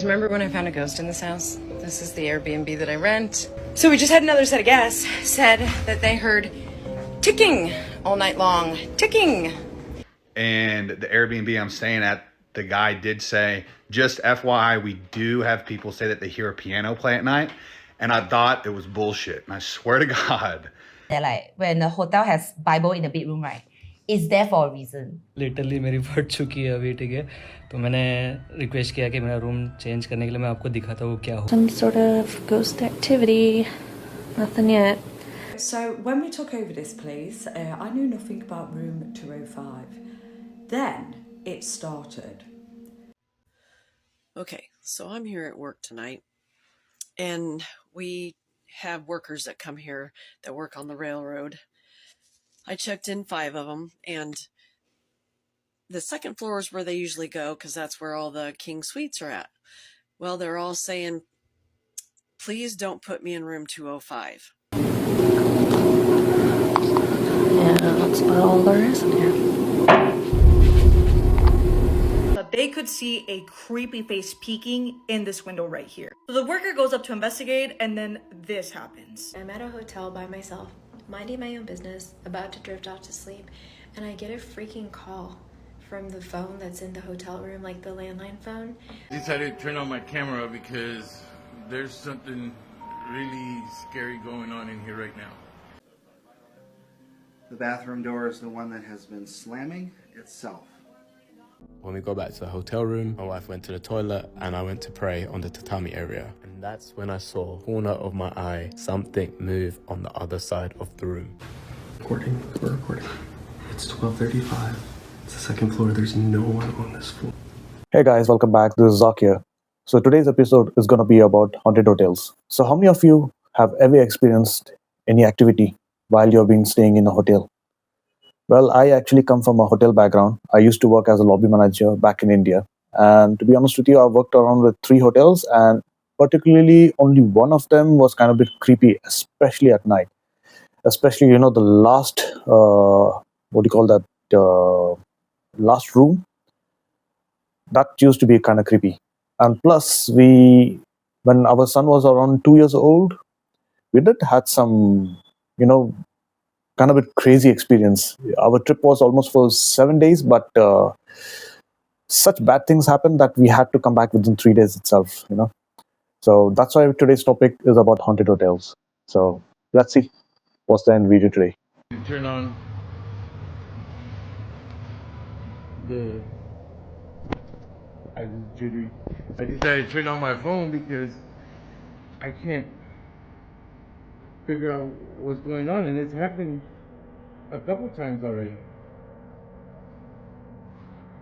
Remember when I found a ghost in this house? This is the Airbnb that I rent. So we just had another set of guests said that they heard ticking all night long. Ticking. And the Airbnb I'm staying at, the guy did say, just FYI, we do have people say that they hear a piano play at night. And I thought it was bullshit. And I swear to God. They're like, when the hotel has Bible in the bedroom, right? It's there for a reason. Literally मेरी फट चुकी है अभी, ठीक है, तो मैंने request किया कि मेरा रूम चेंज करने के लिए मैं आपको दिखाता हूँ क्या हो. Some sort of ghost activity. Nothing yet. So when we took over this place, I knew nothing about room 205. Then it started. Okay, so I'm here at work tonight, and we have workers that come here that work on the railroad. I checked in 5 of them, and the second floor is where they usually go because that's where all the king suites are at. Well, they're all saying, please don't put me in room 205. Yeah, that's about all there is in here. But they could see a creepy face peeking in this window right here. So the worker goes up to investigate, and then this happens. I'm at a hotel by myself, minding my own business, about to drift off to sleep, and I get a freaking call from the phone that's in the hotel room, like the landline phone. I decided to turn on my camera because there's something really scary going on in here right now. The bathroom door is the one that has been slamming itself. When we got back to the hotel room, my wife went to the toilet and I went to pray on the tatami area. And that's when I saw, corner of my eye, something move on the other side of the room. Recording, we're recording. It's 12:35. It's the second floor. There's no one on this floor. Hey guys, welcome back. This is Zak here. So today's episode is going to be about haunted hotels. So how many of you have ever experienced any activity while you've been staying in a hotel? Well, I actually come from a hotel background. I used to work as a lobby manager back in India. And to be honest with you, I've worked around with 3 hotels, and particularly only one of them was kind of a bit creepy, especially at night. Especially, the last, last room, that used to be kind of creepy. And plus, when our son was around 2 years old, we did had some, kind of a crazy experience. Our trip was almost for 7 days, but such bad things happened that we had to come back within 3 days itself, So that's why today's topic is about haunted hotels. So let's see what's the end video today. Turn on the... I decided to turn on my phone because I can't figure out what's going on, and it's happened a couple times already.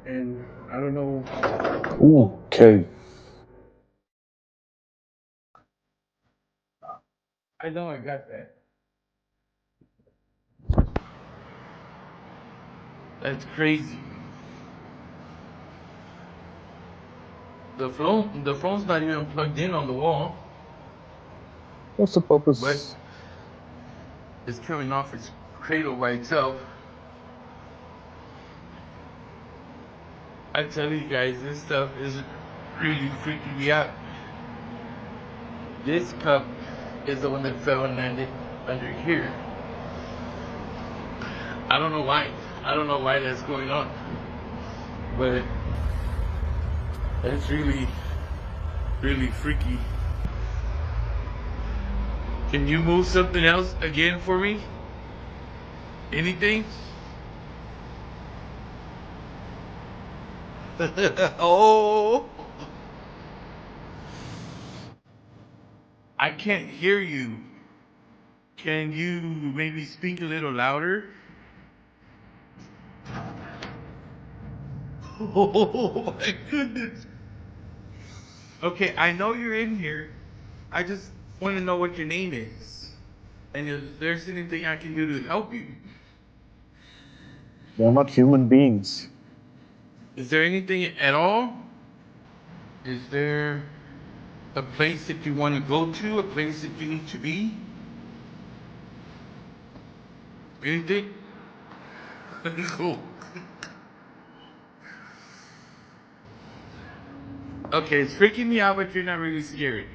And I don't know. Okay. I know I got that. That's crazy. The phone's not even plugged in on the wall. What's the purpose? But it's coming off its cradle by itself. I tell you guys, this stuff is really freaking me out. This cup is the one that fell and landed under here. I don't know why. I don't know why that's going on. But that's really, really freaky. Can you move something else again for me? Anything? Oh! I can't hear you. Can you maybe speak a little louder? Oh my goodness. Okay, I know you're in here. I just want to know what your name is. And if there's anything I can do to help you. They're not human beings. Is there anything at all? Is there a place that you want to go to? A place that you need to be? Anything? Cool. Okay, it's freaking me out, but you're not really scary.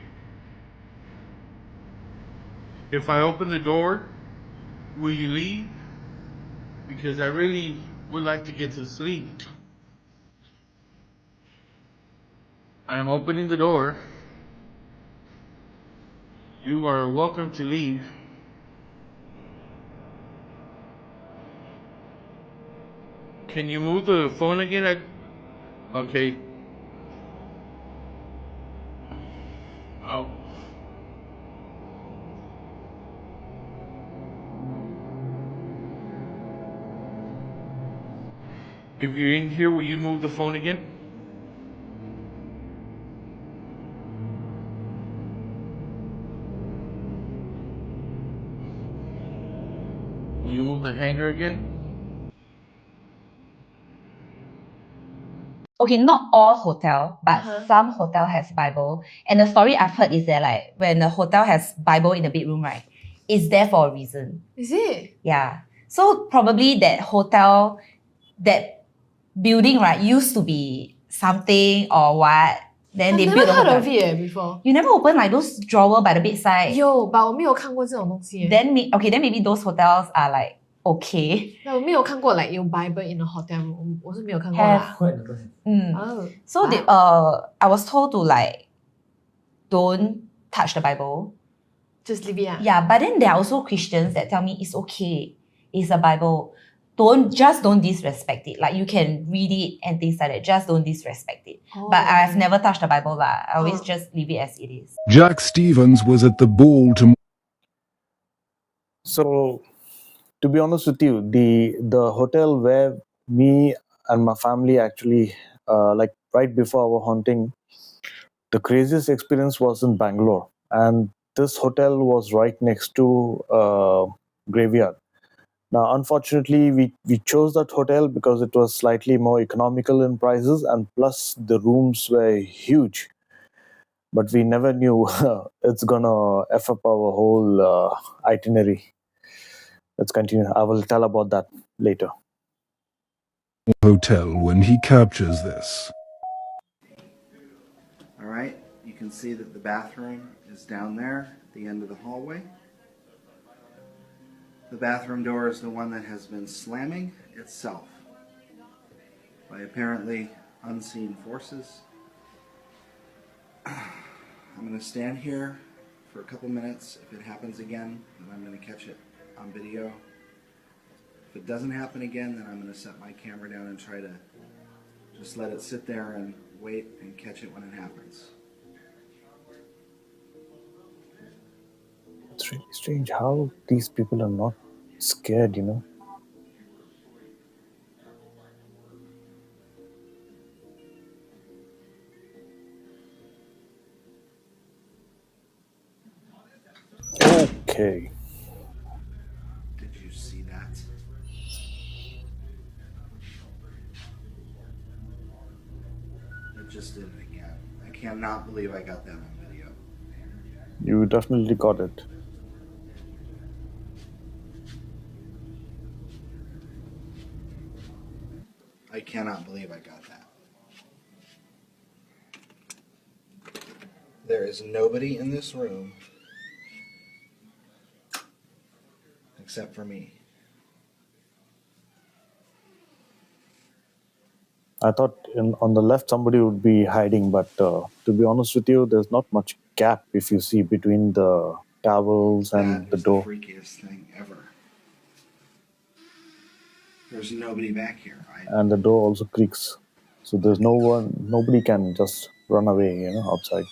If I open the door, will you leave? Because I really would like to get to sleep. I'm opening the door. You are welcome to leave. Can you move the phone again? Okay. Oh. If you're in here, will you move the phone again? Will you move the hanger again? Okay, not all hotel, but some hotel has Bible. And the story I've heard is that like when a hotel has Bible in the bedroom, right, it's there for a reason. Is it? Yeah. So probably that hotel, that building, right, used to be something or what. Then I've they never built a heard hotel. of it before. You never open like those drawer by the bedside. 有 but 我没有看过这种东西。 Then then maybe those hotels are like okay. 那我没有看过 like 有 Bible in a hotel room，我是没有看过啦。 Oh. So they, I was told to like don't touch the Bible. Just leave it. Yeah, but then there are also Christians that tell me it's okay. It's a Bible. Don't disrespect it. Like you can read it and things like that. Just don't disrespect it. But I've never touched the Bible lah. I always just leave it as it is. Jack Stevens was at the Baltimore. So, to be honest with you, the hotel where me and my family actually, like right before our haunting, the craziest experience was in Bangalore, and this hotel was right next to graveyard. Now, unfortunately, we chose that hotel because it was slightly more economical in prices, and plus the rooms were huge. But we never knew it's gonna F up our whole itinerary. Let's continue. I will tell about that later. Hotel when he captures this. All right, you can see that the bathroom is down there at the end of the hallway. The bathroom door is the one that has been slamming itself by apparently unseen forces. I'm going to stand here for a couple minutes. If it happens again, then I'm going to catch it on video. If it doesn't happen again, then I'm going to set my camera down and try to just let it sit there and wait and catch it when it happens. It's really strange how these people are not scared, you know. Okay. Did you see that? It just did it again. I cannot believe I got that on video. You definitely got it. I cannot believe I got that. There is nobody in this room except for me. I thought on the left somebody would be hiding, but to be honest with you, there's not much gap if you see between the towels and the door. That is the freakiest thing ever. There's nobody back here. And the door also creaks. So there's nobody can just run away, you know, outside.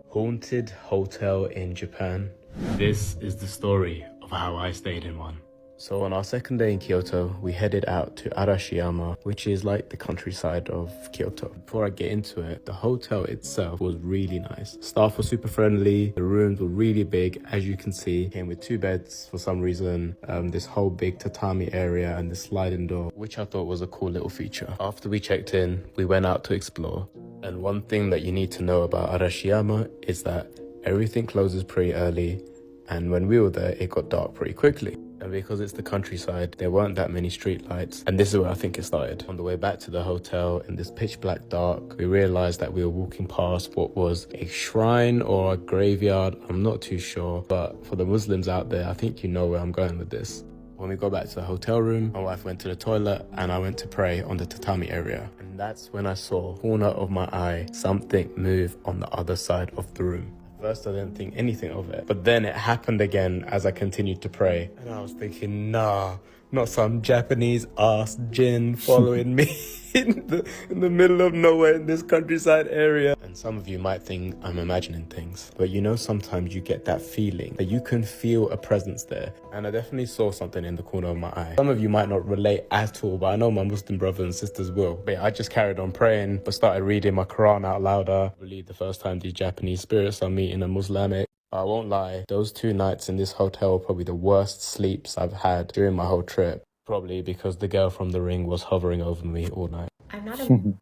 Haunted hotel in Japan. This is the story of how I stayed in one. So on our second day in Kyoto, we headed out to Arashiyama, which is like the countryside of Kyoto. Before I get into it, the hotel itself was really nice. Staff were super friendly, the rooms were really big, as you can see. Came with 2 beds for some reason, this whole big tatami area and the sliding door, which I thought was a cool little feature. After we checked in, we went out to explore. And one thing that you need to know about Arashiyama is that everything closes pretty early, and when we were there, it got dark pretty quickly. And And because it's the countryside, there weren't that many street lights. And this is where I think it started. On the way back to the hotel, in this pitch black dark, we realized that we were walking past what was a shrine or a graveyard. I'm not too sure. But for the Muslims out there, I think you know where I'm going with this. When we got back to the hotel room, my wife went to the toilet and I went to pray on the tatami area. And that's when I saw, corner of my eye, something move on the other side of the room. At first I didn't think anything of it, but then it happened again as I continued to pray. And I was thinking, nah, not some Japanese ass jinn following me in the middle of nowhere in this countryside area. And some of you might think I'm imagining things, but you know, sometimes you get that feeling that you can feel a presence there. And I definitely saw something in the corner of my eye. Some of you might not relate at all, but I know my Muslim brothers and sisters will. But yeah, I just carried on praying, but started reading my Quran out loud. I believe the first time these Japanese spirits are meeting a Muslimic. I won't lie, those 2 nights in this hotel were probably the worst sleeps I've had during my whole trip. Probably because the girl from the ring was hovering over me all night. I'm not a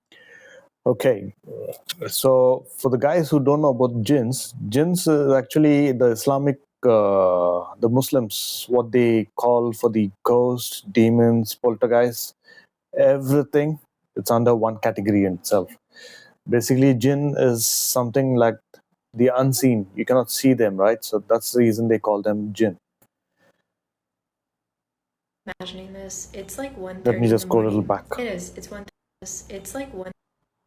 Okay, so for the guys who don't know about jinns is actually the Islamic, the Muslims, what they call for the ghosts, demons, poltergeists, everything. It's under one category in itself. Basically, jinn is something like the unseen. You cannot see them, right? So that's the reason they call them jinn. imagining this. It's like 1:30 Let me in just the go a little morning. back. It is. It's 1. It's like 1.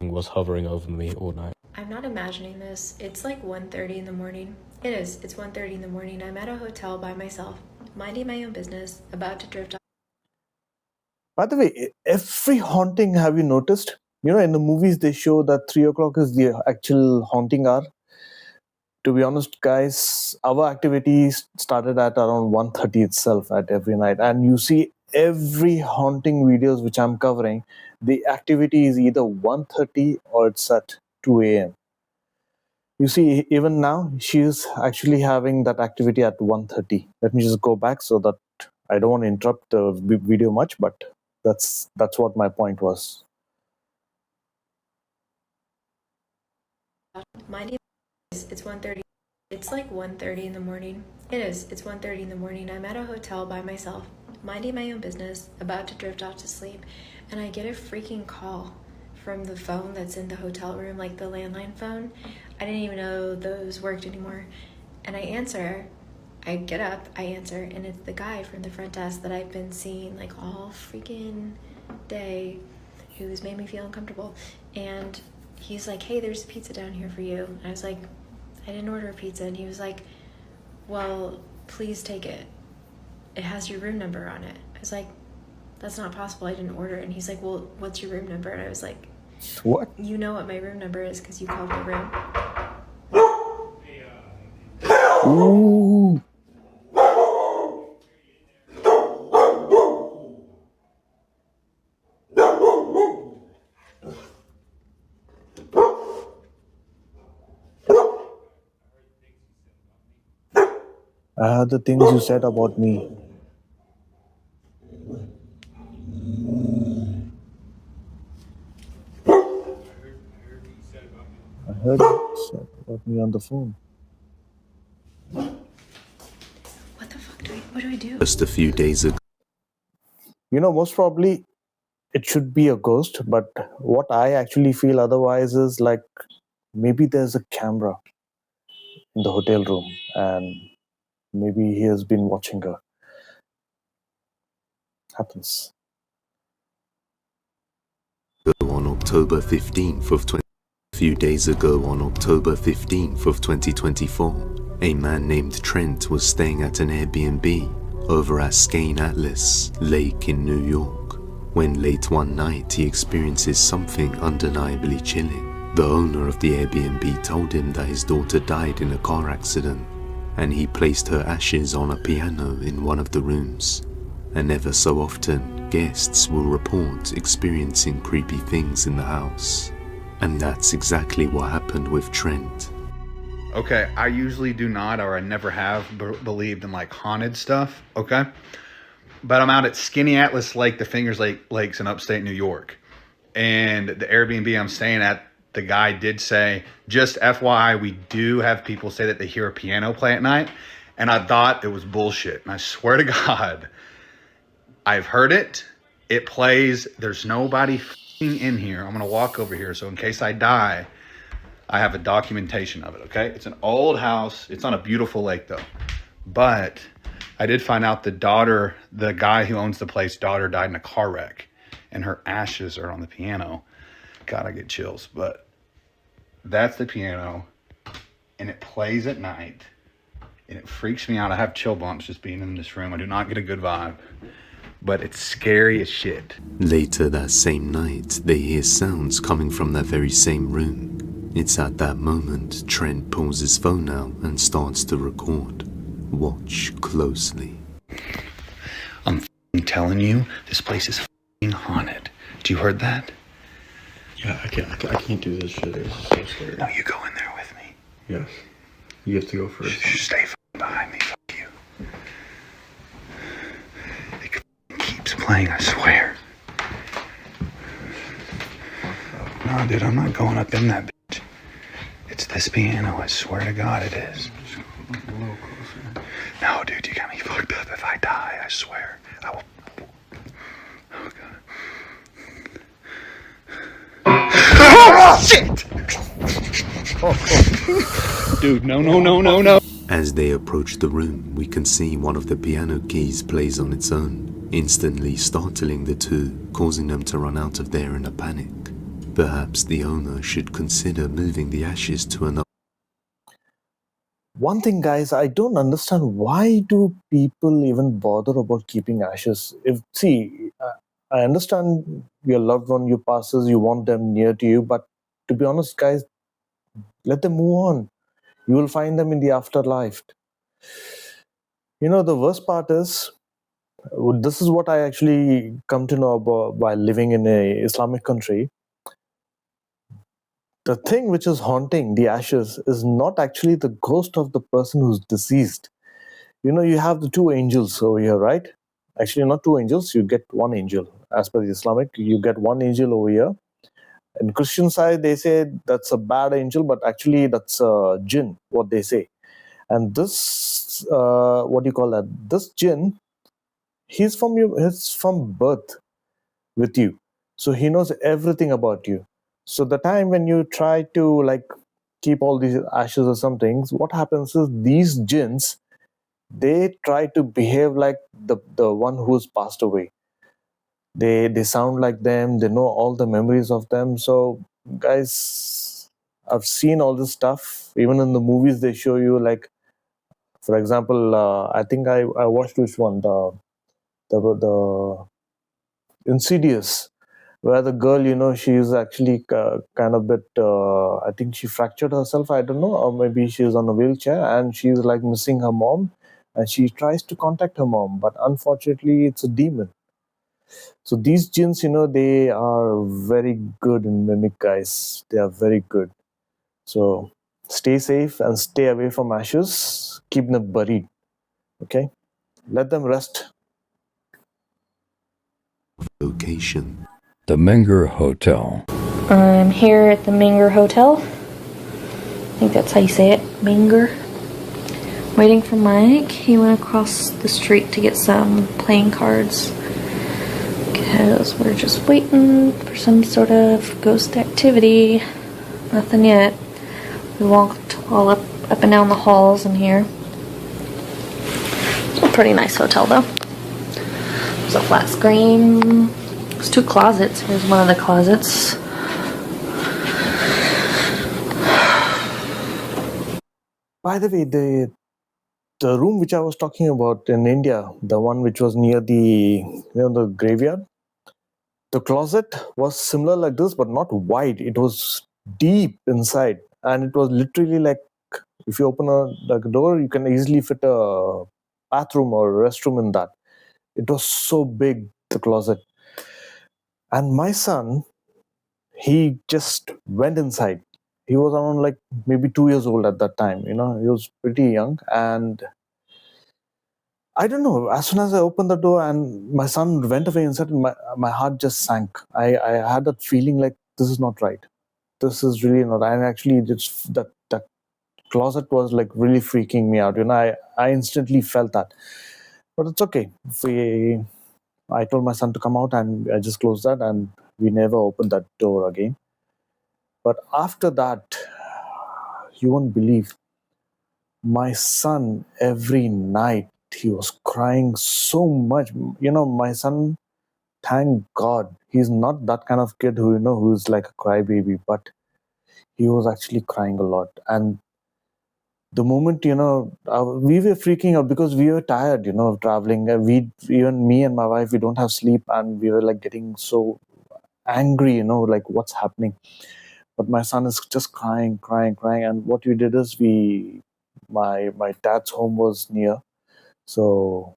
Was hovering over me all night. I'm not imagining this. It's like 1:30 in the morning. It is. It's 1:30 in the morning. I'm at a hotel by myself, minding my own business, about to drift off. By the way, every haunting, have you noticed? You know, in the movies, they show that 3 o'clock is the actual haunting hour. To be honest, guys, our activities started at around 1:30 itself at every night. And you see every haunting videos which I'm covering, the activity is either 1:30 or it's at 2 a.m. You see, even now, she is actually having that activity at 1:30. Let me just go back so that I don't want to interrupt the video much, but that's what my point was. Minding it's 1:30. It's like 1:30 in the morning. It is. It's 1:30 in the morning. I'm at a hotel by myself, minding my own business, about to drift off to sleep, and I get a freaking call from the phone that's in the hotel room, like the landline phone. I didn't even know those worked anymore. And I answer. I get up, I answer, and it's the guy from the front desk that I've been seeing like all freaking day, who's made me feel uncomfortable. And he's like, "Hey, there's pizza down here for you." And I was like, "I didn't order a pizza." And he was like, "Well, please take it. It has your room number on it." I was like, "That's not possible. I didn't order it." And he's like, "Well, what's your room number?" And I was like, "What? You know what my room number is because you called my room." Ooh. I heard the things you said about me. I heard you said about me on the phone. What do I do? Just a few days ago. You know, most probably it should be a ghost, but what I actually feel otherwise is like maybe there's a camera in the hotel room and maybe he has been watching her. Happens. On October 15th of 20... A few days ago on October 15th of 2024, a man named Trent was staying at an Airbnb over at Skane Atlas Lake in New York, when late one night he experiences something undeniably chilling. The owner of the Airbnb told him that his daughter died in a car accident, and he placed her ashes on a piano in one of the rooms. And ever so often, guests will report experiencing creepy things in the house. And that's exactly what happened with Trent. Okay, I usually do not, or I never have believed in like haunted stuff, okay? But I'm out at Skinny Atlas Lake, the Fingers Lakes in upstate New York. And the Airbnb I'm staying at, the guy did say, just FYI, we do have people say that they hear a piano play at night. And I thought it was bullshit. And I swear to God, I've heard it. It plays. There's nobody f***ing in here. I'm going to walk over here. So in case I die, I have a documentation of it, okay? It's an old house. It's on a beautiful lake, though. But I did find out the guy who owns the place, daughter died in a car wreck. And her ashes are on the piano. God, I get chills. But that's the piano. And it plays at night. And it freaks me out. I have chill bumps just being in this room. I do not get a good vibe. But it's scary as shit. Later that same night, they hear sounds coming from that very same room. It's at that moment Trent pulls his phone out and starts to record. Watch closely. I'm f***ing telling you, this place is f***ing haunted. Do you heard that? Yeah, I can't do this shit. It's so scary. No, you go in there with me. Yes. You have to go first. Stay f***ing behind me. Fuck you. It keeps playing, I swear. No, dude, I'm not going up in that bitch. It's this piano, I swear to God it is. No, dude, you got me fucked up. If I die, I swear, I will. Oh, God. Oh, shit! Dude, no. As they approach the room, we can see one of the piano keys plays on its own, instantly startling the two, causing them to run out of there in a panic. Perhaps the owner should consider moving the ashes to another. One thing, guys, I don't understand, why do people even bother about keeping ashes? I understand your loved one, you passes, you want them near to you, but to be honest, guys, let them move on. You will find them in the afterlife. The worst part is, this is what I actually come to know about while living in a Islamic country. The thing which is haunting the ashes is not actually the ghost of the person who's deceased. You have the two angels over here, right? Actually, not two angels, you get one angel. As per the Islamic, you get one angel over here. In Christian side, they say that's a bad angel, but actually that's a jinn, what they say. And this, what do you call that? This jinn, he's from birth with you. So he knows everything about you. So the time when you try to keep all these ashes or something, what happens is these jinns, they try to behave like the one who's passed away. They sound like them, they know all the memories of them. So guys, I've seen all this stuff. Even in the movies they show you, for example, I think I watched which one, the Insidious, where the girl, she's actually kind of bit, I think she fractured herself, I don't know, or maybe she's on a wheelchair and she's missing her mom, and she tries to contact her mom, but unfortunately it's a demon. So these jinns, they are very good in mimic, guys. They are very good. So stay safe and stay away from ashes. Keep them buried. Okay? Let them rest. Location. The Menger Hotel. I'm here at the Menger Hotel. I think that's how you say it, Menger. Waiting for Mike. He went across the street to get some playing cards because we're just waiting for some sort of ghost activity. Nothing yet. We walked all up and down the halls in here. It's a pretty nice hotel though. There's a flat screen. There's two closets. Here's one of the closets. By the way, the room which I was talking about in India, the one which was near the the graveyard, the closet was similar like this, but not wide. It was deep inside, and it was literally if you open a door, you can easily fit a bathroom or a restroom in that. It was so big, the closet. And my son, he just went inside. He was around maybe 2 years old at that time. He was pretty young. And I don't know, as soon as I opened the door and my son went away inside, my heart just sank. I had that feeling this is not right. This is really not. And actually, it's that closet was like really freaking me out. I instantly felt that. But it's okay. I told my son to come out and I just closed that and we never opened that door again. But after that, you won't believe, my son every night, he was crying so much. My son, thank God, he's not that kind of kid who's like a crybaby, but he was actually crying a lot. And the moment, we were freaking out because we were tired, of traveling. Even me and my wife, we don't have sleep and we were like getting so angry, like what's happening. But my son is just crying. And what we did is my dad's home was near. So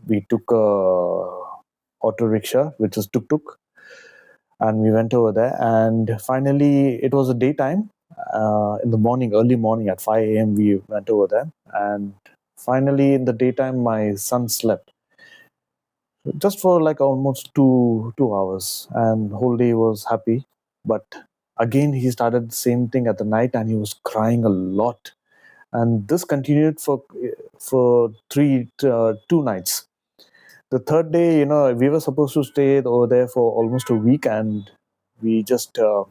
we took a auto rickshaw, which is tuk-tuk, and we went over there. And finally, it was a daytime. In the morning, early morning at 5 a.m., we went over there. And finally, in the daytime, my son slept just for like almost two hours, and whole day was happy. But again, he started the same thing at the night, and he was crying a lot. And this continued for 2 nights. The third day, we were supposed to stay over there for almost a week, and we just thought,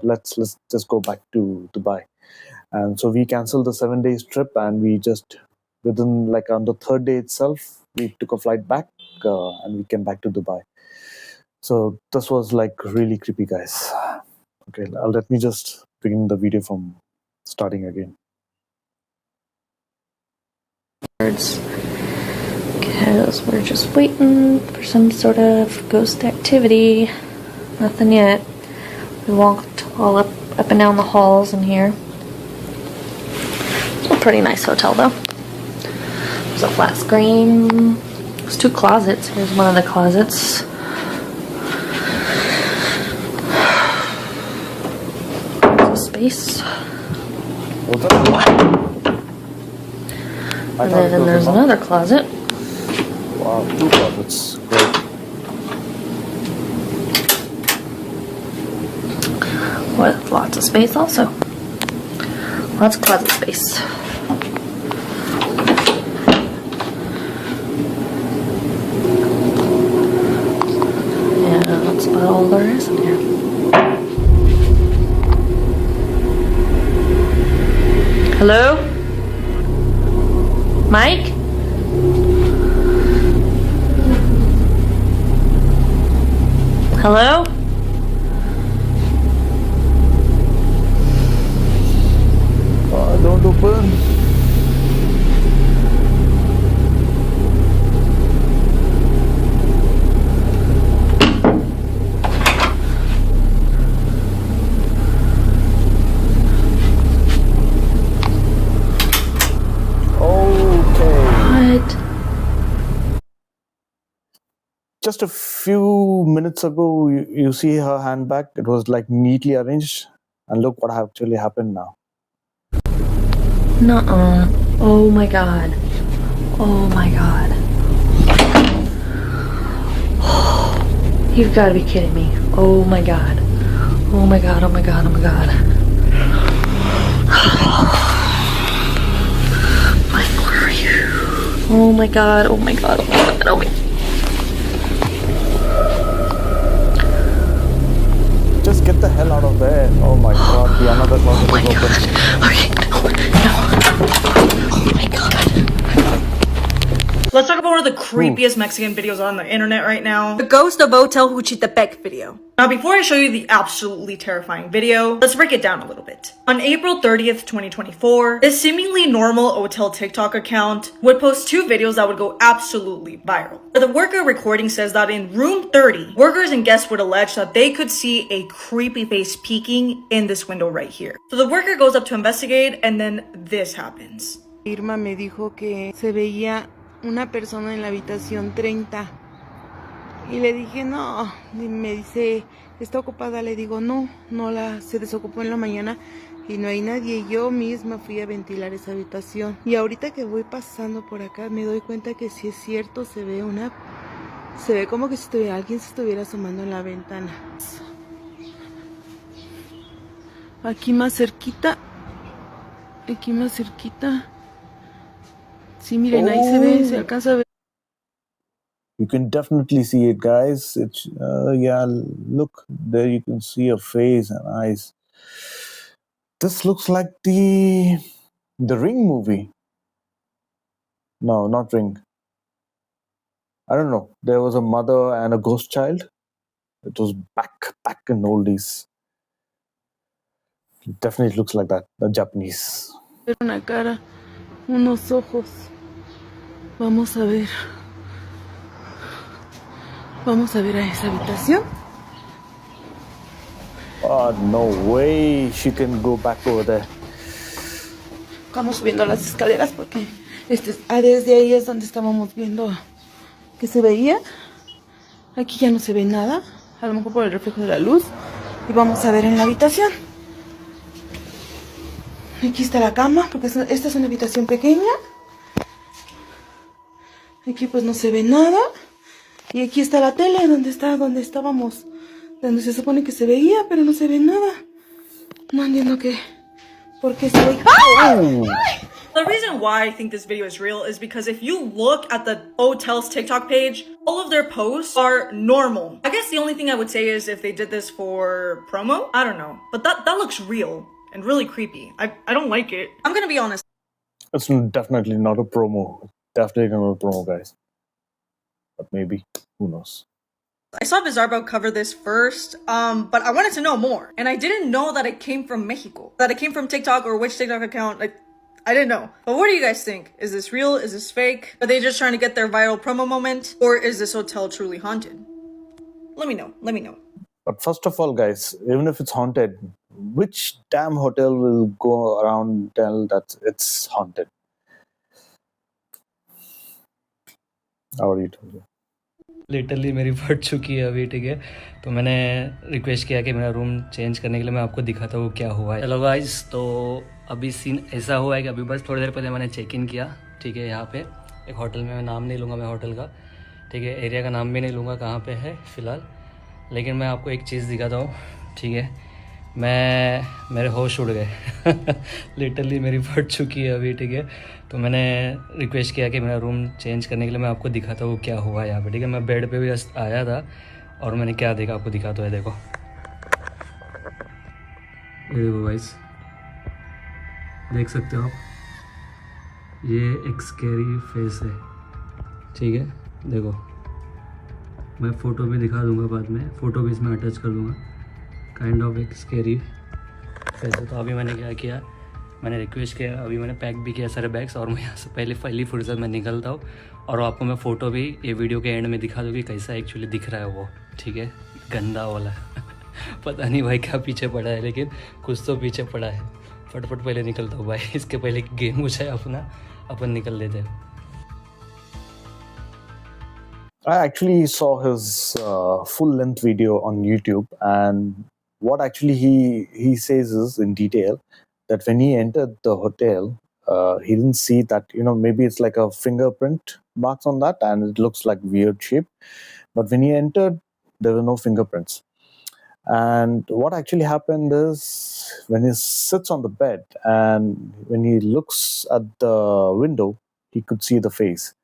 let's just go back to Dubai. And so we canceled the 7 days trip, and we just within like on the third day itself, we took a flight back and we came back to Dubai. So this was like really creepy, guys. Okay, let me just begin the video from starting again. Because we're just waiting for some sort of ghost activity. Nothing yet. We walked all up and down the halls in here. It's a pretty nice hotel though. There's a flat screen. There's 2 closets. Here's one of the closets. There's a space. And then there's another closet. Wow, 2 closets. Great. With lots of space also. Lots of closet space. Yeah, that's about all there is in here. Hello? Mike? Hello? Don't open. Just a few minutes ago, you see her handbag. It was like neatly arranged. And look what actually happened now. Nuh-uh. Oh my god. Oh my god. You've got to be kidding me. Oh my god. Oh my god, oh my god, oh my god. Mike, where are you? Oh my god, oh my god, oh my god, oh my god. Just get the hell out of there. Oh my god, the another closet is open. Okay, no. Oh my god. Let's talk about one of the creepiest Mexican videos on the internet right now. The Ghost of Hotel Juchitepec video. Now, before I show you the absolutely terrifying video, let's break it down a little bit. On April 30th, 2024, this seemingly normal hotel TikTok account would post 2 videos that would go absolutely viral. The worker recording says that in room 30, workers and guests would allege that they could see a creepy face peeking in this window right here. So the worker goes up to investigate, and then this happens. Irma me dijo que se veía una persona en la habitación 30 y le dije no, y me dice está ocupada, le digo no, se desocupó en la mañana y no hay nadie. Yo misma fui a ventilar esa habitación y ahorita que voy pasando por acá me doy cuenta que sí es cierto, se ve como que si alguien se estuviera asomando en la ventana. Aquí más cerquita Aquí más cerquita. Sí, miren, ahí se ve, se alcanza a ver. You can definitely see it, guys. It's yeah, look there. You can see a face and eyes. This looks like the Ring movie. No, not Ring. I don't know. There was a mother and a ghost child. It was back in oldies. It definitely looks like that. The Japanese. Una cara, unos ojos. Vamos a ver. Vamos a ver a esa habitación. Oh, no way she can go back over there. Vamos subiendo las escaleras porque desde ahí es donde estábamos viendo que se veía. Aquí ya no se ve nada, a lo mejor por el reflejo de la luz. Y vamos a ver en la habitación. Aquí está la cama, porque esta es una habitación pequeña. Aquí pues no se ve nada. Y aquí está la tele, donde estábamos, donde se supone que se veía, pero no se ve nada. No entiendo por qué se ve. The reason why I think this video is real is because if you look at the hotel's TikTok page, all of their posts are normal. I guess the only thing I would say is if they did this for promo, I don't know. But that looks real and really creepy. I don't like it. I'm gonna be honest. It's definitely not a promo. Definitely not a promo, guys. But maybe, who knows? I saw Bizarro cover this first, but I wanted to know more. And I didn't know that it came from Mexico. That it came from TikTok or which TikTok account. I didn't know. But what do you guys think? Is this real? Is this fake? Are they just trying to get their viral promo moment? Or is this hotel truly haunted? Let me know. Let me know. But first of all, guys, even if it's haunted, which damn hotel will go around and tell that it's haunted? How are you doing? Literally मेरी फट चुकी है अभी, ठीक है। तो मैंने request किया कि मेरा रूम चेंज करने के लिए मैं आपको दिखाता हूँ क्या हुआ है। चलो गाइस, तो अभी सीन ऐसा हुआ है कि अभी बस थोड़ी देर पहले मैंने चेक इन किया, ठीक है। यहाँ पे एक होटल में, मैं नाम नहीं लूँगा मैं होटल का, ठीक है। एरिया का नाम भी नहीं लूँगा कहाँ पे है फ़िलहाल। लेकिन मैं आपको एक चीज़ दिखाता हूँ, ठीक है। मेरे होश उड़ गए लिटरली मेरी फट चुकी है अभी, ठीक है। तो मैंने रिक्वेस्ट किया कि मेरा रूम चेंज करने के लिए मैं आपको दिखाता हूँ क्या हुआ है यहाँ पे, ठीक है। मैं बेड पे भी आया था और मैंने क्या देखा आपको दिखाता हूँ। देखो, ये देखो गाइस, देख सकते हो आप, ये एक स्कैरी फेस है, ठीक है। देखो, मैं फ़ोटो भी दिखा दूँगा बाद में, फ़ोटो भी इसमें अटैच कर दूँगा। काइंड ऑफ एक स्कैरी फेस है। तो अभी मैंने क्या किया, मैंने रिक्वेस्ट किया, अभी मैंने पैक भी किया सारे बैग्स, और मैं यहाँ से पहली फुर्सत में निकलता हूँ और आपको मैं फ़ोटो भी ये वीडियो के एंड में दिखा दूँगी कैसा एक्चुअली दिख रहा है वो, ठीक है। गंदा वाला पता नहीं भाई क्या पीछे पड़ा है, लेकिन कुछ तो पीछे पड़ा है। फटफट पहले निकलता हूँ भाई, इसके पहले गेम कुछ है अपना, अपन निकल लेते हैं। I actually saw his full-length video on YouTube, and what actually he says is in detail that when he entered the hotel, he didn't see that, maybe it's like a fingerprint marks on that, and it looks like weird shape. But when he entered, there were no fingerprints. And what actually happened is when he sits on the bed and when he looks at the window, he could see the face.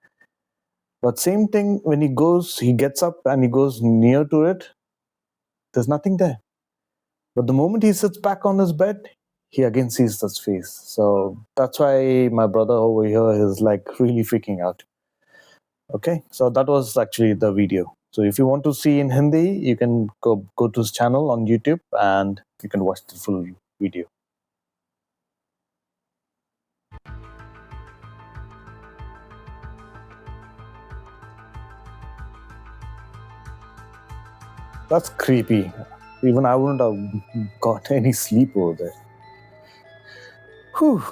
But same thing, when he gets up and he goes near to it, there's nothing there. But the moment he sits back on his bed, he again sees this face. So that's why my brother over here is like really freaking out. Okay, so that was actually the video. So if you want to see in Hindi, you can go to his channel on YouTube and you can watch the full video. That's creepy. Even I wouldn't have got any sleep over there. Whew.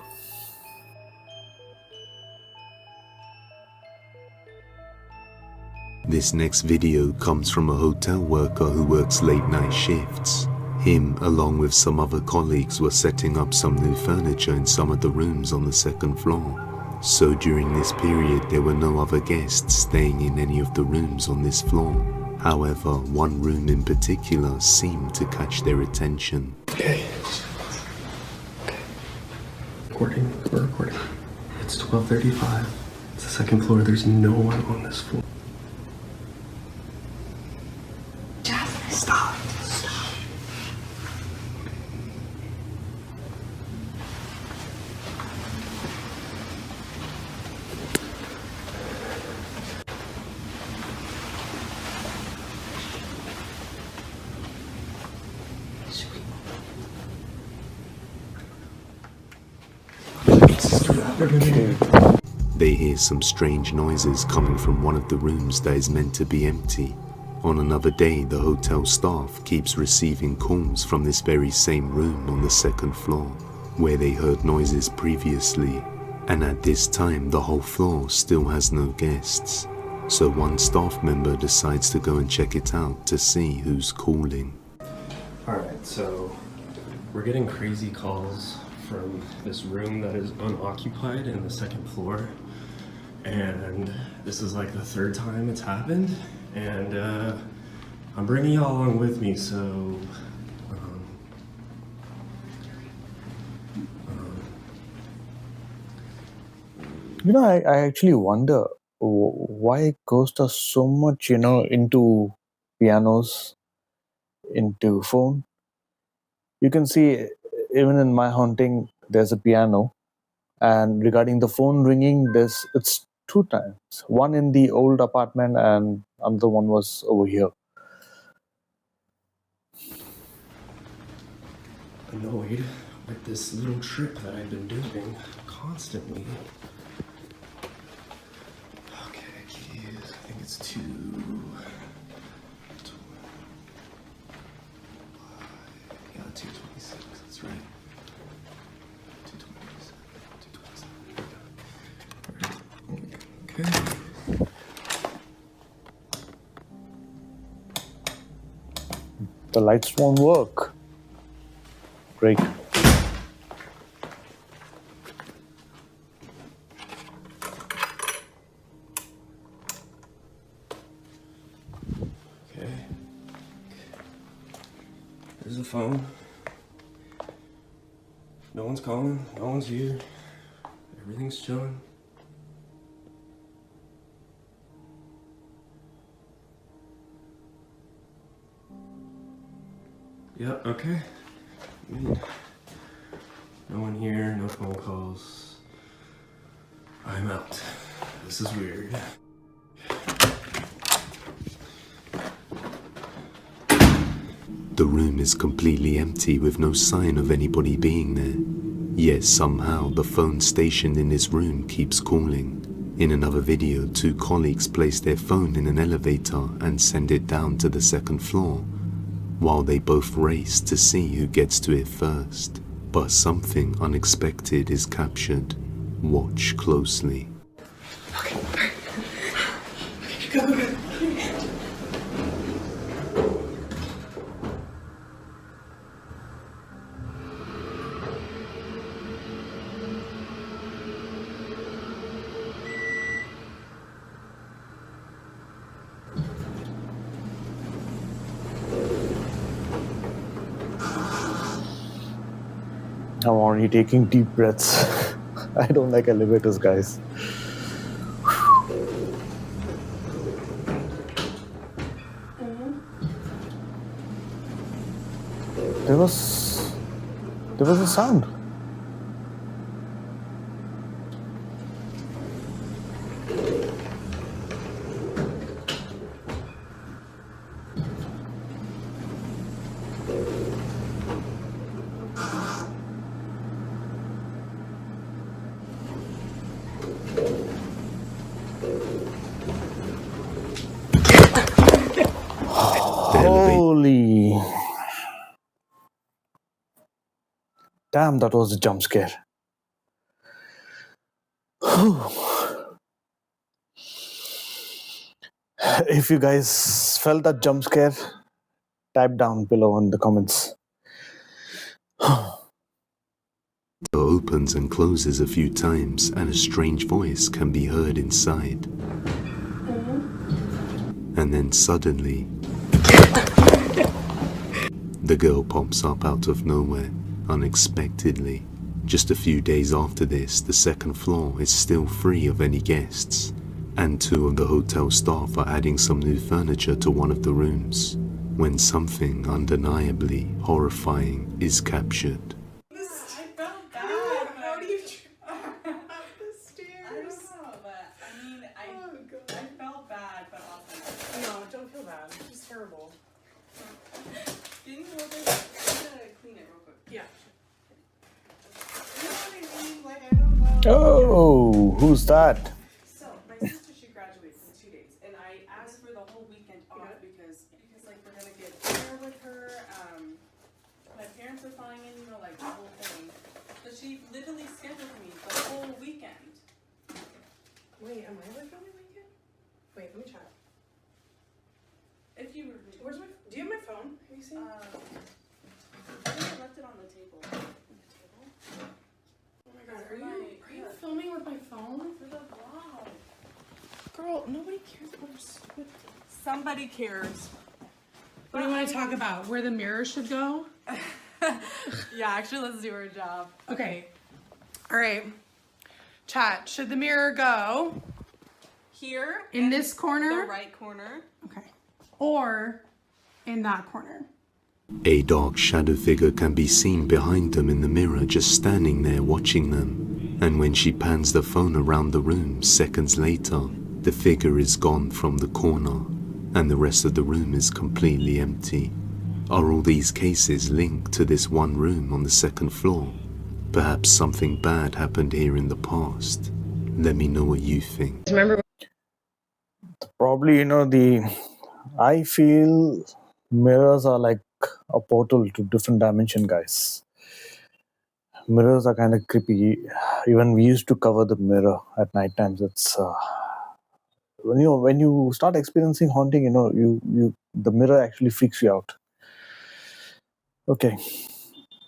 This next video comes from a hotel worker who works late night shifts. Him, along with some other colleagues, were setting up some new furniture in some of the rooms on the second floor. So during this period, there were no other guests staying in any of the rooms on this floor. However, one room in particular seemed to catch their attention. recording. We're recording. It's 12:35. It's the second floor. There's no one on this floor. Stop. They hear some strange noises coming from one of the rooms that is meant to be empty. On another day, the hotel staff keeps receiving calls from this very same room on the second floor, where they heard noises previously, and at this time the whole floor still has no guests. So one staff member decides to go and check it out to see who's calling. Alright, so we're getting crazy calls from this room that is unoccupied in the second floor, and this is like the third time it's happened, and I'm bringing y'all along with me, so You know, I actually wonder why ghosts are so much, into pianos, into phone. You can see, even in my haunting, there's a piano. And regarding the phone ringing, it's 2 times. One in the old apartment and another one was over here. annoyed with this little trip that I've been doing constantly. Okay, keys. I think it's 2. Yeah, 226. That's right. 227. 227. Okay. The lights won't work. Great. Okay. There's the phone. No one's calling. No one's here. Everything's chilling. Yep, okay. No one here, no phone calls. I'm out. This is weird. The room is completely empty with no sign of anybody being there. Yet somehow the phone stationed in this room keeps calling. In another video, 2 colleagues place their phone in an elevator and send it down to the 2nd floor, while they both race to see who gets to it first. But something unexpected is captured. Watch closely. Go. I'm already taking deep breaths. I don't like elevators, guys. There was a sound. Holy. Damn, that was a jump scare. If you guys felt that jump scare, type down below in the comments. The door opens and closes a few times, and a strange voice can be heard inside. And then suddenly, the girl pops up out of nowhere, unexpectedly. Just a few days after this, the second floor is still free of any guests, and 2 of the hotel staff are adding some new furniture to one of the rooms, when something undeniably horrifying is captured. Oh, who's that? So my sister, she graduates in 2 days, and I asked for the whole weekend off because like we're gonna get dinner with her. My parents are flying in, like the whole thing. But she literally scheduled me the whole weekend. Wait, am I like on the weekend? Wait, let me check. If you were, Where's my? Do you have my phone? Have you seen? I think I left it on the table. Oh my god, are you filming with my phone? For the vlog. Girl, nobody cares about our stupid. Somebody cares. What do you want to talk about? Where the mirror should go? Yeah, actually, let's do our job. Okay. All right. Chat. Should the mirror go Here. in this corner? The right corner. Okay. Or in that corner? A dark shadow figure can be seen behind them in the mirror, just standing there watching them. And when she pans the phone around the room seconds later, the figure is gone from the corner, and the rest of the room is completely empty. Are all these cases linked to this one room on the second floor? Perhaps something bad happened here in the past. Let me know what you think. Remember? Probably, I feel mirrors are like a portal to different dimension, guys. Mirrors are kind of creepy. Even we used to cover the mirror at night times. It's when you start experiencing haunting, the mirror actually freaks you out. Okay,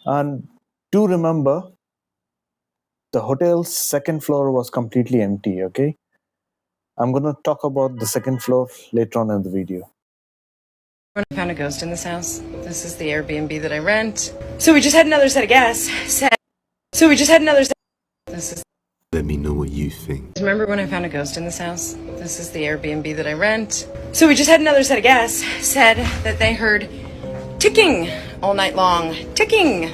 and do remember, the hotel's second floor was completely empty. Okay, I'm gonna talk about the second floor later on in the video. When I found a ghost in this house. This is the Airbnb that I rent. So we just had another set of guests. This is. Let me know what you think. Remember when I found a ghost in this house? This is the Airbnb that I rent. So we just had another set of guests said that they heard ticking all night long. Ticking.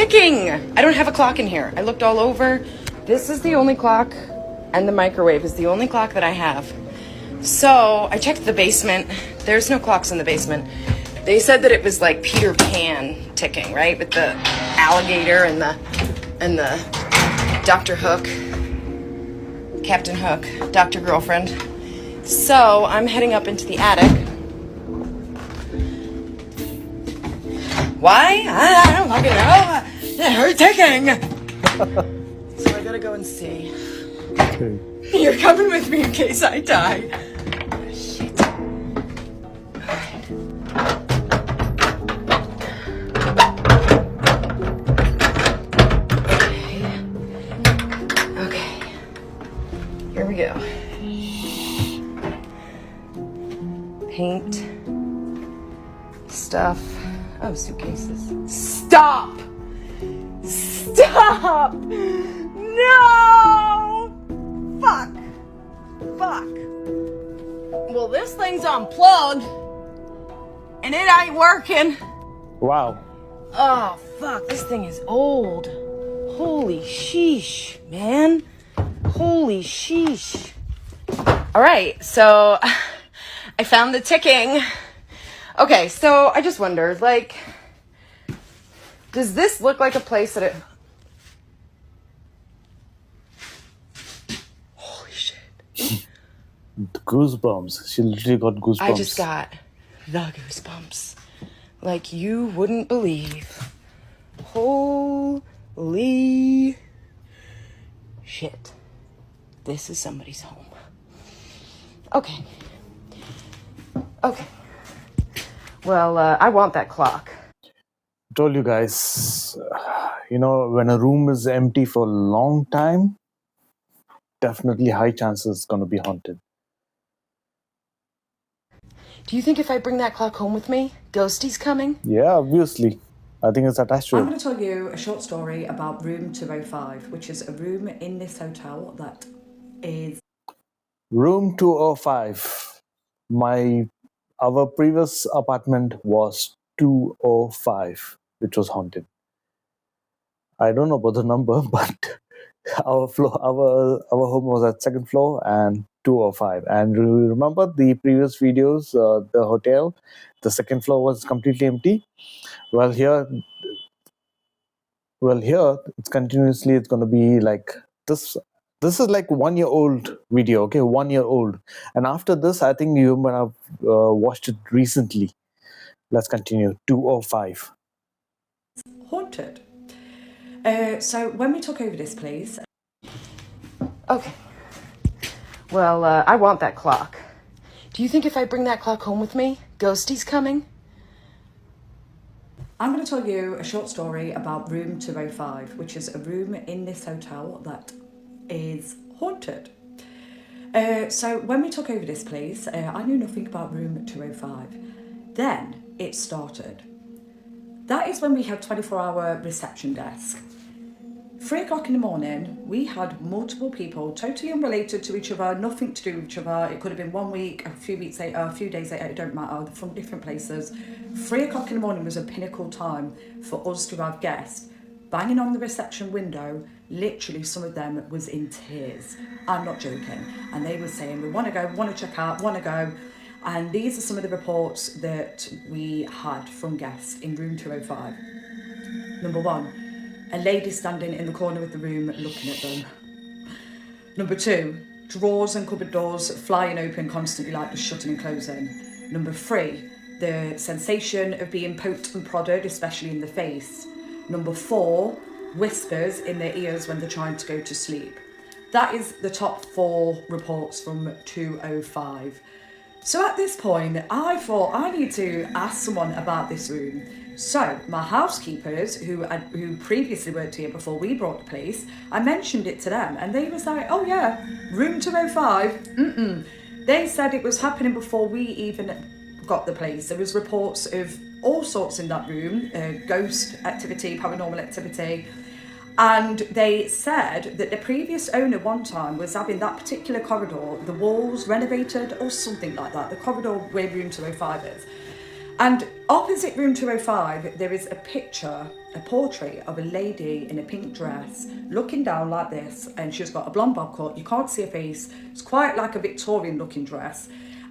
I don't have a clock in here. I looked all over. This is the only clock, and the microwave is the only clock that I have. So I checked the basement. There's no clocks in the basement. They said that it was like Peter Pan ticking, right? With the alligator and the Dr. Hook, Captain Hook, Dr. Girlfriend. So I'm heading up into the attic. Why? I don't fucking know. They heard ticking. So I gotta go and see. Okay. You're coming with me in case I die. Shit. Okay. Here we go. Paint. Stuff. Oh, suitcases. Stop! No! Fuck. Well, this thing's unplugged, and it ain't working. Wow. Oh, fuck. This thing is old. Holy sheesh, man. Holy sheesh. All right, so I found the ticking. Okay, so I just wonder, does this look like a place that it... Holy shit. Goosebumps. She literally got goosebumps. I just got the goosebumps. Like you wouldn't believe. Holy shit. This is somebody's home. Okay. Well, I want that clock. Told you guys, when a room is empty for a long time, definitely high chances it's going to be haunted. Do you think if I bring that clock home with me, Ghosty's coming? Yeah, obviously. I think it's attached to I'm it. going to tell you a short story about room 205, which is a room in this hotel that is... Room 205. Our previous apartment was 205, which was haunted. I don't know about the number, but our home was at second floor and 205. And remember the previous videos, the hotel, the second floor was completely empty. Well, here it's going to be like this. This is like 1 year old video, okay, 1 year old. And after this, I think you might have watched it recently. Let's continue. 205. haunted. So when we took over this place... Okay. Well, I want that clock. Do you think if I bring that clock home with me, Ghosty's coming? I'm going to tell you a short story about room 205, which is a room in this hotel that is haunted. So when we took over this place, I knew nothing about room 205. Then it started. That is when we had 24-hour reception desk. 3 o'clock in the morning, we had multiple people, totally unrelated to each other, nothing to do with each other. It could have been 1 week, a few weeks later, a few days later, it don't matter, from different places. 3 o'clock in the morning was a pinnacle time for us to have guests banging on the reception window. Literally, some of them was in tears. I'm not joking. And they were saying, we want to go, want to check out, want to go. And these are some of the reports that we had from guests in room 205. Number 1. A lady standing in the corner of the room looking at them. Number 2, drawers and cupboard doors flying open constantly, like just shutting and closing. Number 3, the sensation of being poked and prodded, especially in the face. Number 4, whispers in their ears when they're trying to go to sleep. That is the top 4 reports from 205. So at this point, I thought I need to ask someone about this room. So my housekeepers, who previously worked here before we bought the place, I mentioned it to them, and they was like, "Oh yeah, room 205." They said it was happening before we even got the place. There was reports of all sorts in that room, ghost activity, paranormal activity. And they said that the previous owner one time was having that particular corridor, the walls renovated or something like that, the corridor where room 205 is. And opposite room 205, there is a picture, a portrait of a lady in a pink dress looking down like this, and she's got a blonde bob cut. You can't see her face. It's quite like a Victorian looking dress.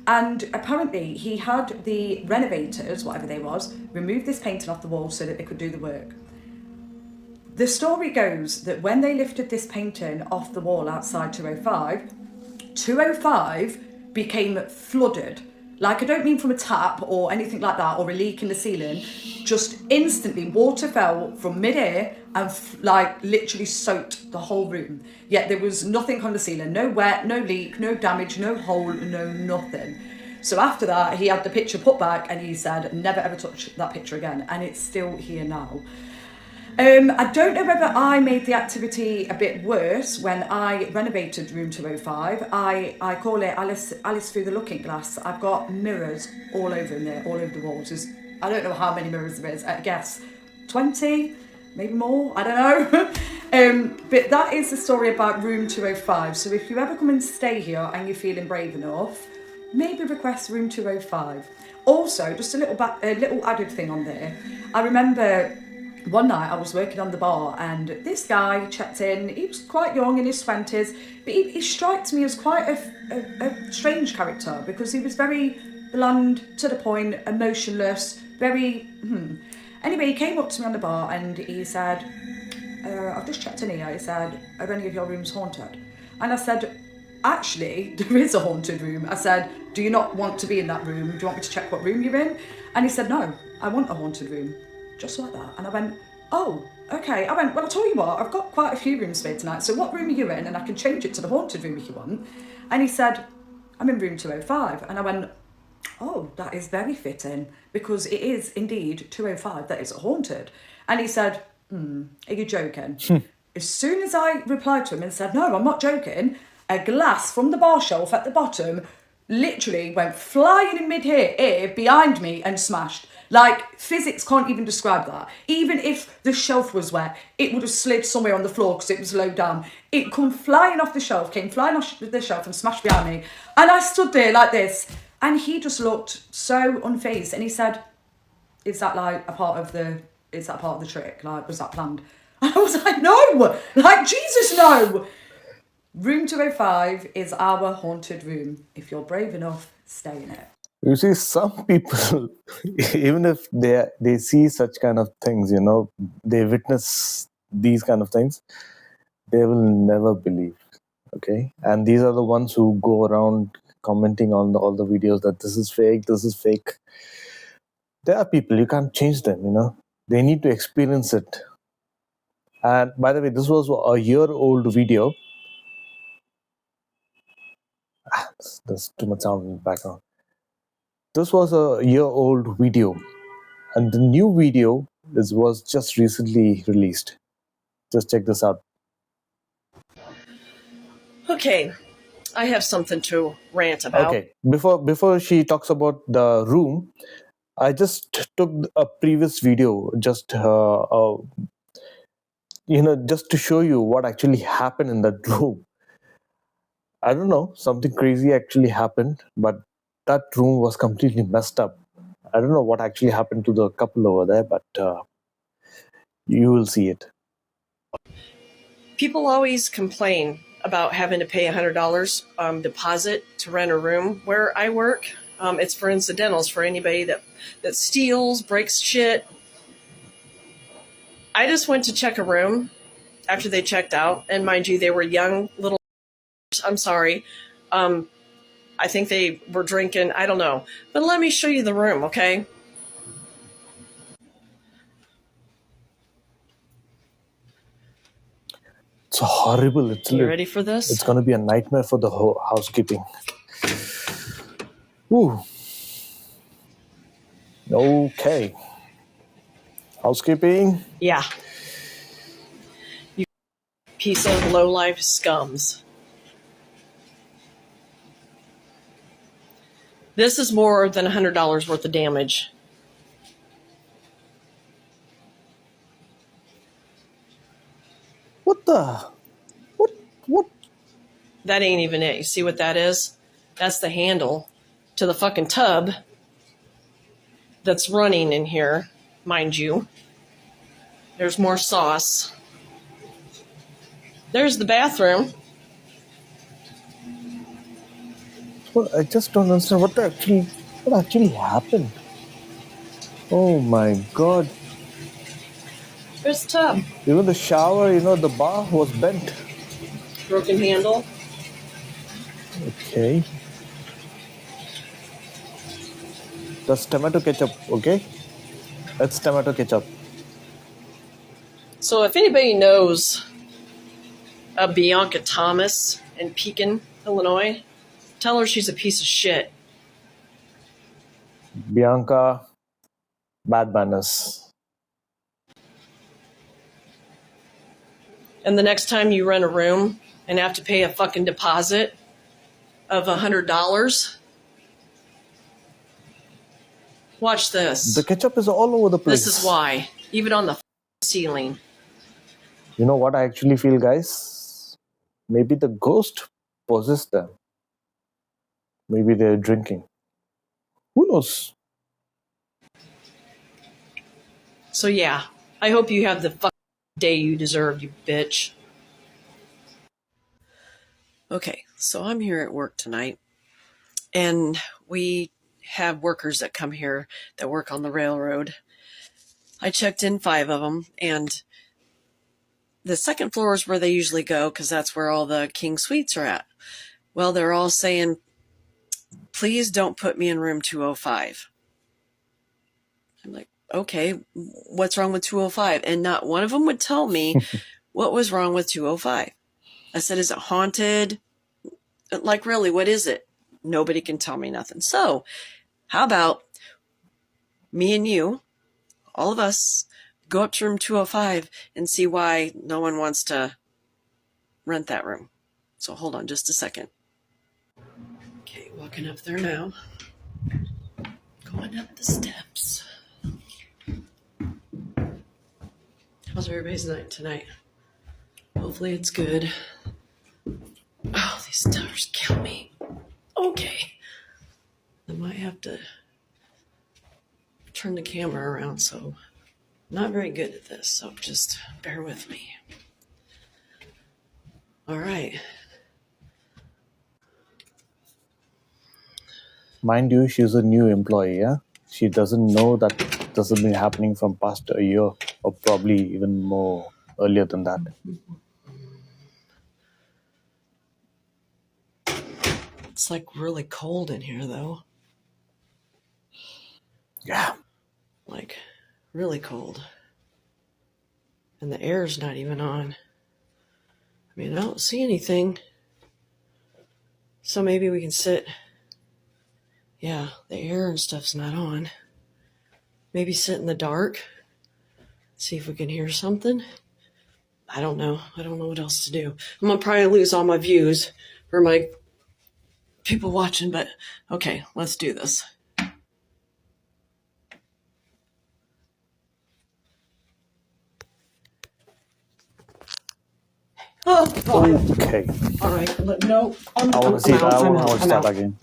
And apparently he had the renovators, whatever they was, remove this painting off the wall so that they could do the work. The story goes that when they lifted this painting off the wall outside 205, 205 became flooded. Like, I don't mean from a tap or anything like that, or a leak in the ceiling. Just instantly, water fell from mid-air and like literally soaked the whole room. Yet there was nothing on the ceiling, no wet, no leak, no damage, no hole, no nothing. So after that, he had the picture put back and he said, never ever touch that picture again. And it's still here now. I don't know whether I made the activity a bit worse when I renovated room 205. I call it Alice through the looking glass. I've got mirrors all over in there, all over the walls. I don't know how many mirrors there is, I guess 20, maybe more, I don't know. But that is the story about room 205. So if you ever come and stay here and you're feeling brave enough, maybe request room 205. Also, just a little added thing on there. I remember one night I was working on the bar and this guy checked in. He was quite young, in his 20s, but he strikes me as quite a strange character because he was very bland, to the point, emotionless, very... Anyway, he came up to me on the bar and he said, I've just checked in here. He said, are any of your rooms haunted? And I said, actually, there is a haunted room. I said, do you not want to be in that room? Do you want me to check what room you're in? And he said, no, I want a haunted room. Just like that. And I went, oh, okay. I went, well, I'll tell you what, I've got quite a few rooms spare tonight, so what room are you in? And I can change it to the haunted room if you want. And he said, I'm in room 205. And I went, oh, that is very fitting, because it is indeed 205 that is haunted. And he said, are you joking? As soon as I replied to him and said, no, I'm not joking, a glass from the bar shelf at the bottom literally went flying in mid-air behind me and smashed. Like, physics can't even describe that. Even if the shelf was wet, it would have slid somewhere on the floor because it was low down. It come flying off the shelf, came flying off the shelf and smashed behind me. And I stood there like this. And he just looked so unfazed. And he said, is that a part of the trick? Like, was that planned? And I was like, no! Like, Jesus, no! Room 205 is our haunted room. If you're brave enough, stay in it. You see, some people, even if they see such kind of things, you know, they witness these kind of things, they will never believe. Okay, and these are the ones who go around commenting on all the videos that this is fake, this is fake. There are people, you can't change them, you know. They need to experience it. And by the way, this was a year-old video. There's too much sound in the background. This was a year-old video, and the new video was just recently released. Just check this out. Okay, I have something to rant about. Okay, before she talks about the room, I just took a previous video, just just to show you what actually happened in that room. I don't know, something crazy actually happened, but that room was completely messed up. I don't know what actually happened to the couple over there, but you will see it. People always complain about having to pay $100 deposit to rent a room. Where I work, it's for incidentals, for anybody that steals, breaks shit. I just went to check a room after they checked out, and mind you, they were young little. I'm sorry. I think they were drinking. I don't know. But let me show you the room, okay? It's horrible. You ready for this? It's going to be a nightmare for the whole housekeeping. Ooh. Okay. Housekeeping? Yeah. You piece of low-life scums. This is more than $100 worth of damage. What the? What? That ain't even it. You see what that is? That's the handle to the fucking tub that's running in here, mind you. There's more sauce. There's the bathroom. Well, I just don't understand what actually happened. Oh my God. There's the tub. Even the shower, the bar was bent. Broken handle. Okay. That's tomato ketchup, okay? That's tomato ketchup. So if anybody knows Bianca Thomas in Pekin, Illinois, tell her she's a piece of shit. Bianca, bad manners. And the next time you rent a room and have to pay a fucking deposit of $100, watch this. The ketchup is all over the place. This is why. Even on the ceiling. You know what I actually feel, guys? Maybe the ghost possessed them. Maybe they're drinking. Who knows? So yeah, I hope you have the fucking day you deserve, you bitch. Okay, so I'm here at work tonight, and we have workers that come here that work on the railroad. I checked in 5 of them, and the second floor is where they usually go because that's where all the king suites are at. Well, they're all saying, please don't put me in room 205. I'm like, okay, what's wrong with 205? And not one of them would tell me what was wrong with 205. I said, is it haunted? Like, really, what is it? Nobody can tell me nothing. So how about me and you, all of us, go up to room 205 and see why no one wants to rent that room. So hold on just a second. Okay, walking up there now. Going up the steps. How's everybody's night tonight? Hopefully it's good. Oh, these stars kill me. Okay. I might have to turn the camera around, so I'm not very good at this, so just bear with me. All right. Mind you, she's a new employee, yeah? She doesn't know that this has been happening from past a year, or probably even more earlier than that. It's like really cold in here, though. Yeah. Like, really cold. And the air's not even on. I mean, I don't see anything. So maybe we can sit. Yeah, the air and stuff's not on. Maybe sit in the dark. See if we can hear something. I don't know. I don't know what else to do. I'm going to probably lose all my views for my people watching, but okay, let's do this. Oh, okay. All right. No. I want to see that. I want to start again.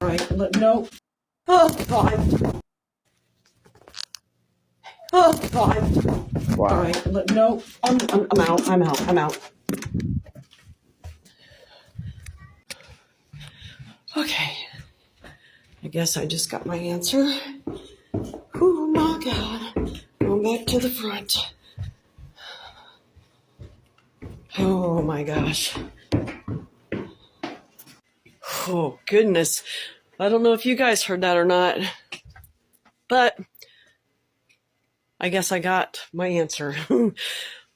All right. No. Oh, God. Oh, God. Wow. All right. No. I'm out. I'm out. Okay. I guess I just got my answer. Oh, my God. Going back to the front. Oh, my gosh. Oh, goodness. I don't know if you guys heard that or not, but I guess I got my answer.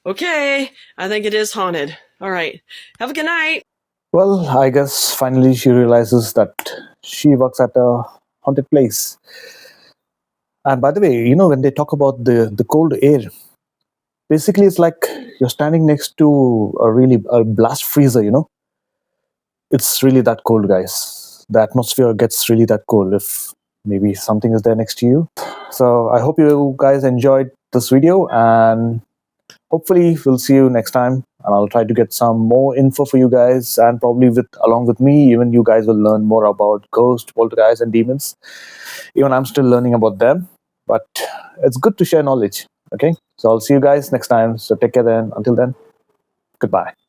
Okay, I think it is haunted. All right, have a good night. Well, I guess finally she realizes that she works at a haunted place. And by the way, you know, when they talk about the cold air, basically it's like you're standing next to a blast freezer, you know? It's really that cold, guys. The atmosphere gets really that cold if maybe something is there next to you. So I hope you guys enjoyed this video, and hopefully we'll see you next time. And I'll try to get some more info for you guys, and probably along with me, even you guys will learn more about ghosts, poltergeists, and demons. Even I'm still learning about them, but it's good to share knowledge. Okay, so I'll see you guys next time. So take care then. Until then, goodbye.